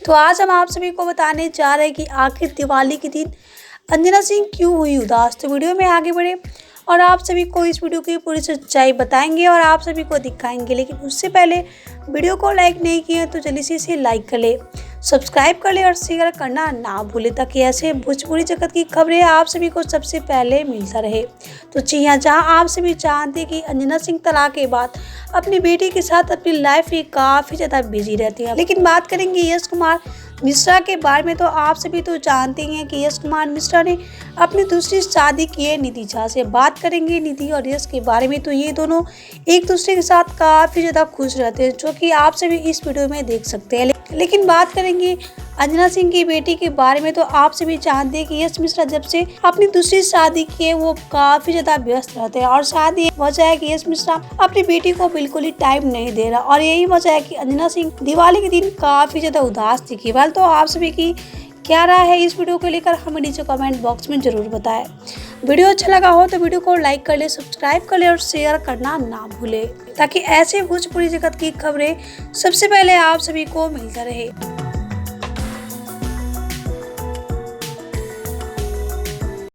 तो आज हम आप सभी को बताने जा रहे हैं कि आखिर दिवाली के दिन अंजना सिंह क्यों हुई उदास। तो वीडियो में आगे बढ़े और आप सभी को इस वीडियो की पूरी सच्चाई बताएंगे और आप सभी को दिखाएंगे। लेकिन उससे पहले वीडियो को लाइक नहीं किया तो जल्दी से इसे लाइक कर ले, सब्सक्राइब कर ले और शेयर करना ना भूले ताकि ऐसे भोजपुरी जगत की खबरें आप सभी को सबसे पहले मिलता रहे। तो जी हाँ, जहाँ आप सभी जानते हैं कि अंजना सिंह तलाक के बाद अपनी बेटी के साथ अपनी लाइफ में काफ़ी ज़्यादा बिजी रहती है। लेकिन बात करेंगे यश कुमार मिश्रा के बारे में। तो आप सभी तो जानते हैं कि यश कुमार मिश्रा ने अपनी दूसरी शादी की है निधि झा से। बात करेंगे निधि और यश के बारे में, तो ये दोनों एक दूसरे के साथ काफ़ी ज़्यादा खुश रहते हैं, जो कि आप सभी इस वीडियो में देख सकते हैं। लेकिन बात करेंगे अंजना सिंह की बेटी के बारे में, तो आप सभी जानते हैं कि यश मिश्रा जब से अपनी दूसरी शादी की है वो काफी ज्यादा व्यस्त रहते हैं और शायद ये वजह है कि यश मिश्रा अपनी बेटी को बिल्कुल ही टाइम नहीं दे रहा और यही वजह है कि अंजना सिंह दिवाली के दिन काफी ज्यादा उदास दिखी। वाल तो आप सभी की क्या राय है इस वीडियो को लेकर हमें नीचे कमेंट बॉक्स में जरूर बताएं। वीडियो अच्छा लगा हो तो वीडियो को लाइक कर ले, सब्सक्राइब कर ले और शेयर करना ना भूले ताकि ऐसे भोजपुरी जगत की खबरें सबसे पहले आप सभी को मिलता रहे।